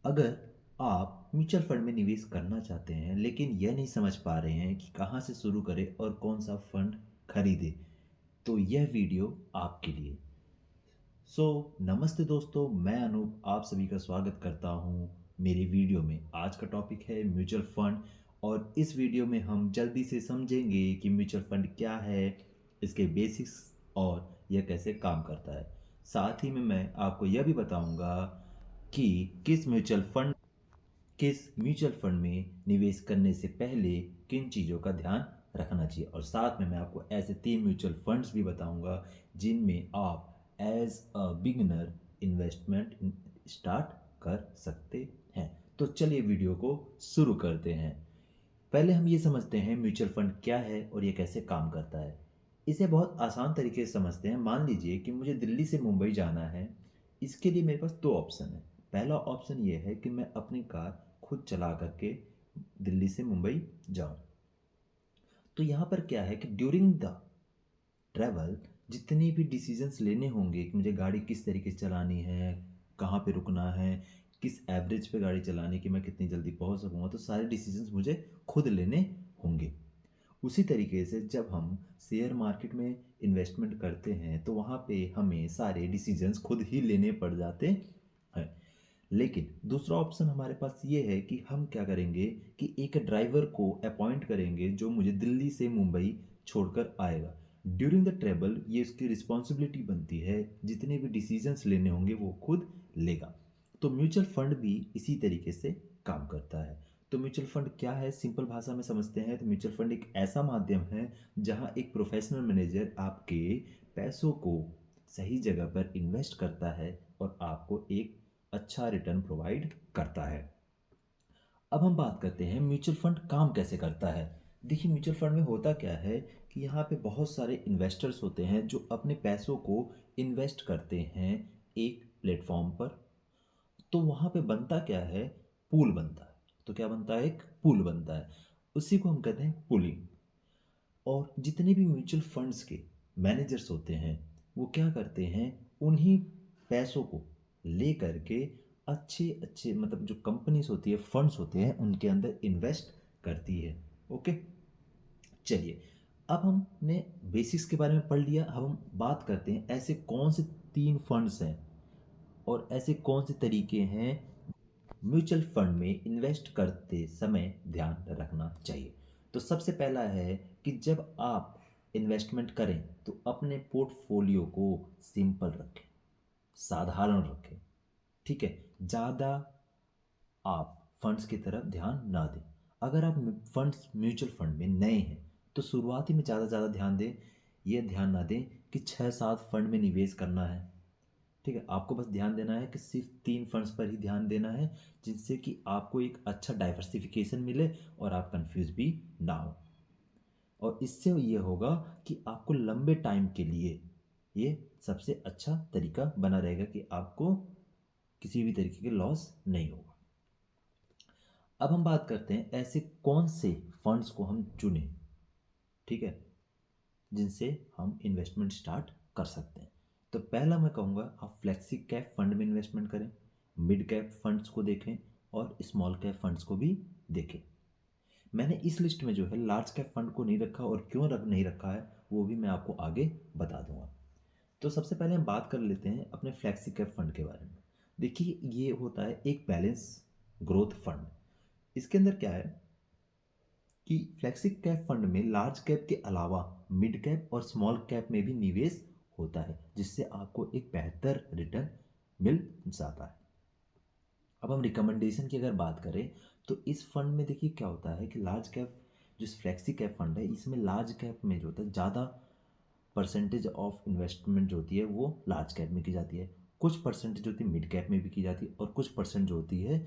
अगर आप mutual fund में निवेश करना चाहते हैं लेकिन यह नहीं समझ पा रहे हैं कि कहाँ से शुरू करें और कौन सा फंड खरीदें, तो यह वीडियो आपके लिए। नमस्ते दोस्तों, मैं अनूप आप सभी का स्वागत करता हूँ मेरे वीडियो में। आज का टॉपिक है म्यूचुअल फंड और इस वीडियो में हम जल्दी से समझेंगे कि म्यूचुअल फंड क्या है, इसके बेसिक्स और यह कैसे काम करता है। साथ ही में मैं आपको यह भी बताऊंगा कि किस म्यूचुअल फंड में निवेश करने से पहले किन चीज़ों का ध्यान रखना चाहिए, और साथ में मैं आपको ऐसे 3 म्यूचुअल फंड्स भी बताऊंगा जिनमें आप as a beginner investment start कर सकते हैं। तो चलिए वीडियो को शुरू करते हैं। पहले हम ये समझते हैं म्यूचुअल फंड क्या है और ये कैसे काम करता है। इसे बहुत आसान तरीके से समझते हैं। मान लीजिए कि मुझे दिल्ली से मुंबई जाना है। इसके लिए मेरे पास दो ऑप्शन है। पहला ऑप्शन ये है कि मैं अपनी कार खुद चला करके दिल्ली से मुंबई जाऊं। तो यहाँ पर क्या है कि ड्यूरिंग द ट्रैवल जितने भी डिसीजंस लेने होंगे कि मुझे गाड़ी किस तरीके से चलानी है, कहाँ पे रुकना है, किस एवरेज पे गाड़ी चलानी कि मैं कितनी जल्दी पहुँच सकूँगा, तो सारे डिसीजंस मुझे खुद लेने होंगे। उसी तरीके से जब हम शेयर मार्केट में इन्वेस्टमेंट करते हैं तो वहाँ पे हमें सारे डिसीजंस खुद ही लेने पड़ जाते हैं। लेकिन दूसरा ऑप्शन हमारे पास ये है कि हम क्या करेंगे कि एक ड्राइवर को अपॉइंट करेंगे जो मुझे दिल्ली से मुंबई छोड़कर आएगा। ड्यूरिंग द ट्रेवल ये उसकी रिस्पॉन्सिबिलिटी बनती है, जितने भी डिसीजंस लेने होंगे वो खुद लेगा। तो म्यूचुअल फंड भी इसी तरीके से काम करता है। तो म्यूचुअल फंड क्या है, सिंपल भाषा में समझते हैं तो म्यूचुअल फंड एक ऐसा माध्यम है जहां एक प्रोफेशनल मैनेजर आपके पैसों को सही जगह पर इन्वेस्ट करता है और आपको एक अच्छा रिटर्न प्रोवाइड करता है। अब हम बात करते हैं म्यूचुअल फंड काम कैसे करता है। देखिए, म्यूचुअल फंड में होता क्या है कि यहाँ पे बहुत सारे इन्वेस्टर्स होते हैं जो अपने पैसों को इन्वेस्ट करते हैं एक प्लेटफॉर्म पर। तो वहाँ पे बनता क्या है, पूल बनता है। तो क्या बनता है, एक पूल बनता है। उसी को हम कहते हैं पुलिंग। और जितने भी म्यूचुअल फंड्स के मैनेजर्स होते हैं वो क्या करते हैं, उन्हीं पैसों को ले करके अच्छे अच्छे मतलब जो कंपनीज होती है, फंड्स होते हैं, उनके अंदर इन्वेस्ट करती है। ओके, चलिए, अब हमने बेसिक्स के बारे में पढ़ लिया। अब हम बात करते हैं ऐसे कौन से 3 फंड्स हैं और ऐसे कौन से तरीके हैं म्यूचुअल फंड में इन्वेस्ट करते समय ध्यान रखना चाहिए। तो सबसे पहला है कि जब आप इन्वेस्टमेंट करें तो अपने पोर्टफोलियो को सिंपल रखें, साधारण रखें। ठीक है, ज़्यादा आप फंड्स की तरफ ध्यान ना दें। अगर आप फंड्स म्यूचुअल फंड में नए हैं तो शुरुआती में ज़्यादा ध्यान दें। ये ध्यान ना दें कि 6-7 फंड में निवेश करना है। ठीक है, आपको बस ध्यान देना है कि सिर्फ 3 फंड्स पर ही ध्यान देना है, जिससे कि आपको एक अच्छा डाइवर्सिफिकेशन मिले और आप कंफ्यूज भी ना हो। और इससे ये होगा कि आपको लंबे टाइम के लिए ये सबसे अच्छा तरीका बना रहेगा कि आपको किसी भी तरीके के लॉस नहीं होगा। अब हम बात करते हैं ऐसे कौन से फंड्स को हम चुनें, ठीक है, जिनसे हम इन्वेस्टमेंट स्टार्ट कर सकते हैं। तो पहला मैं कहूँगा आप फ्लेक्सी कैप फंड में इन्वेस्टमेंट करें, मिड कैप फंड्स को देखें और स्मॉल कैप फंड्स को भी देखें। मैंने इस लिस्ट में जो है लार्ज कैप फंड को नहीं रखा, और क्यों नहीं रखा है वो भी मैं आपको आगे बता दूंगा। तो सबसे पहले हम बात कर लेते हैं अपने फ्लेक्सी कैप फंड के बारे में। देखिए, ये होता है एक बैलेंस ग्रोथ फंड। इसके अंदर क्या है कि फ्लेक्सी कैप फंड में लार्ज कैप के अलावा मिड कैप और स्मॉल कैप में भी निवेश होता है, जिससे आपको एक बेहतर रिटर्न मिल जाता है। अब हम रिकमेंडेशन की अगर बात करें तो इस फंड में देखिए क्या होता है कि लार्ज कैप जो फ्लेक्सी कैप फंड है, इसमें लार्ज कैप में जो होता है ज़्यादा परसेंटेज ऑफ इन्वेस्टमेंट जो होती है वो लार्ज कैप में की जाती है। कुछ परसेंटेज होती है मिड कैप में भी की जाती है और कुछ परसेंट जो होती है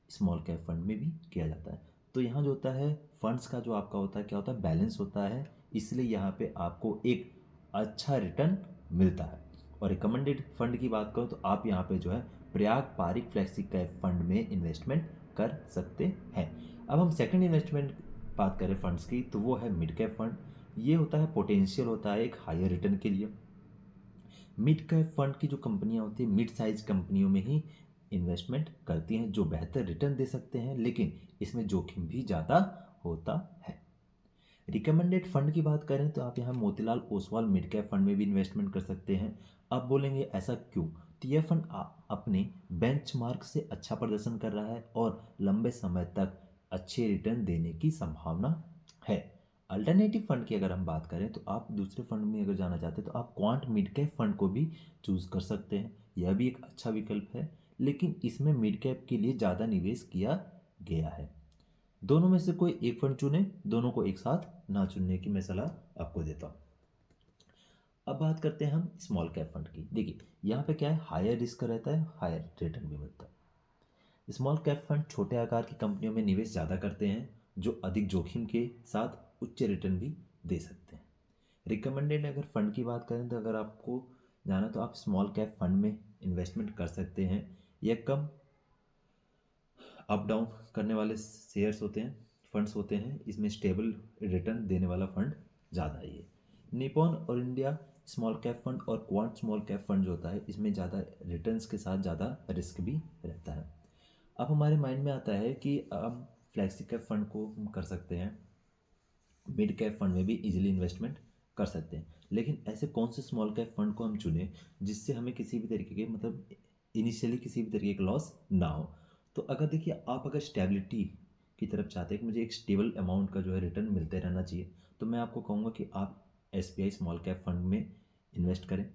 स्मॉल कैप फंड में भी किया जाता है। तो यहाँ जो होता है फंड्स का जो आपका होता है क्या होता है, बैलेंस होता है। इसलिए यहाँ पे आपको एक अच्छा रिटर्न मिलता है। और रिकमेंडेड फंड की बात करो तो आप यहाँ पे जो है Parag Parikh flexi cap fund में इन्वेस्टमेंट कर सकते हैं। अब हम सेकंड इन्वेस्टमेंट बात करें फंड्स की तो वो है मिड कैप फंड। ये होता है पोटेंशियल होता है एक हायर रिटर्न के लिए। मिड कैप फंड की जो कंपनियां होती है मिड साइज कंपनियों में ही इन्वेस्टमेंट करती हैं जो बेहतर रिटर्न दे सकते हैं, लेकिन इसमें जोखिम भी ज़्यादा होता है। रिकमेंडेड फंड की बात करें तो आप यहाँ Motilal Oswal mid cap fund में भी इन्वेस्टमेंट कर सकते हैं। आप बोलेंगे ऐसा क्यों? तो यह फंड अपने बेंचमार्क से अच्छा प्रदर्शन कर रहा है और लंबे समय तक अच्छे रिटर्न देने की संभावना है। अल्टरनेटिव फंड की अगर हम बात करें तो आप दूसरे फंड में अगर जाना चाहते हैं तो आप क्वांट मिड कैप फंड को भी चूज कर सकते हैं। यह भी एक अच्छा विकल्प है, लेकिन इसमें मिड कैप के लिए ज़्यादा निवेश किया गया है। दोनों में से कोई एक फंड चुने, दोनों को एक साथ ना चुनने की मैं सलाह आपको देता हूँ। अब बात करते हैं हम स्मॉल कैप फंड की। देखिए यहाँ पे क्या है, हायर रिस्क रहता है, हायर रिटर्न भी मिलता है। स्मॉल कैप फंड छोटे आकार की कंपनियों में निवेश ज़्यादा करते हैं जो अधिक जोखिम के साथ उच्च रिटर्न भी दे सकते हैं। रिकमेंडेड अगर फंड की बात करें तो अगर आपको जाना तो आप स्मॉल कैप फंड में इन्वेस्टमेंट कर सकते हैं। यह कम अप डाउन करने वाले शेयर्स होते हैं, फंड्स होते हैं। इसमें स्टेबल रिटर्न देने वाला फंड ज़्यादा है। ये निपॉन और इंडिया स्मॉल कैप फंड और क्वांट स्मॉल कैप फंड जो होता है इसमें ज़्यादा रिटर्न्स के साथ ज़्यादा रिस्क भी रहता है। अब हमारे माइंड में आता है कि हम फ्लैक्सी कैप फंड को हम कर सकते हैं, मिड कैप फंड में भी इजीली इन्वेस्टमेंट कर सकते हैं, लेकिन ऐसे कौन से स्मॉल कैप फंड को हम चुने जिससे हमें किसी भी तरीके के मतलब इनिशियली किसी भी तरीके का लॉस ना हो। तो अगर देखिए आप अगर स्टेबिलिटी की तरफ चाहते हैं कि मुझे एक स्टेबल अमाउंट का जो है रिटर्न मिलते रहना चाहिए, तो मैं आपको कहूँगा कि आप SBI स्मॉल कैप फंड में इन्वेस्ट करें।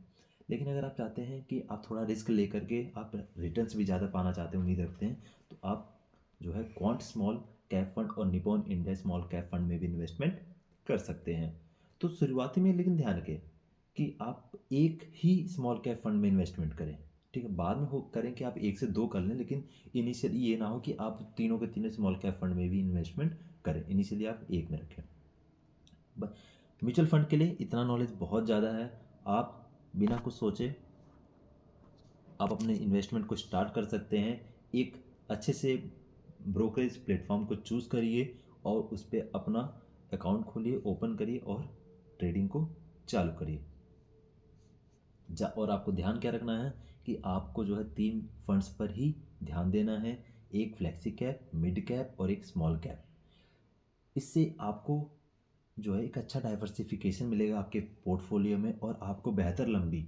लेकिन अगर आप चाहते हैं कि आप थोड़ा रिस्क लेकर के आप रिटर्न्स भी ज़्यादा पाना चाहते हैं, उम्मीद रखते हैं, तो आप जो है क्वांट स्मॉल कैप फंड और Nippon India small cap fund में भी इन्वेस्टमेंट कर सकते हैं। तो शुरुआती में लेकिन ध्यान रखें कि आप एक ही स्मॉल कैप फंड में इन्वेस्टमेंट करें, ठीक है। बाद में हो करें कि आप एक से दो कर लें, लेकिन इनिशियली ये ना हो कि आप तीनों के तीनों स्मॉल कैप फंड में भी इन्वेस्टमेंट करें। इनिशियली आप एक में रखें। म्यूचुअल फंड के लिए इतना नॉलेज बहुत ज़्यादा है, आप बिना कुछ सोचे आप अपने इन्वेस्टमेंट को स्टार्ट कर सकते हैं। एक अच्छे से ब्रोकरेज प्लेटफॉर्म को चूज़ करिए और उस पर अपना अकाउंट खोलिए, ओपन करिए और ट्रेडिंग को चालू करिए। और आपको ध्यान क्या रखना है कि आपको जो है 3 फंड्स पर ही ध्यान देना है, एक फ्लेक्सी कैप, मिड कैप और एक स्मॉल कैप। इससे आपको जो है एक अच्छा डाइवर्सिफिकेशन मिलेगा आपके पोर्टफोलियो में और आपको बेहतर लंबी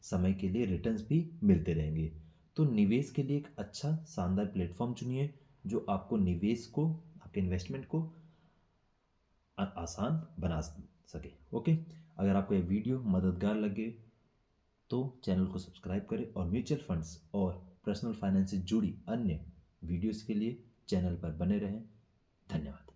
समय के लिए रिटर्न्स भी मिलते रहेंगे। तो निवेश के लिए एक अच्छा शानदार प्लेटफॉर्म चुनिए जो आपको निवेश को, आपके इन्वेस्टमेंट को आसान बना सके। ओके, अगर आपको ये वीडियो मददगार लगे तो चैनल को सब्सक्राइब करें और म्यूचुअल फंड्स और पर्सनल फाइनेंस से जुड़ी अन्य वीडियोस के लिए चैनल पर बने रहें। धन्यवाद।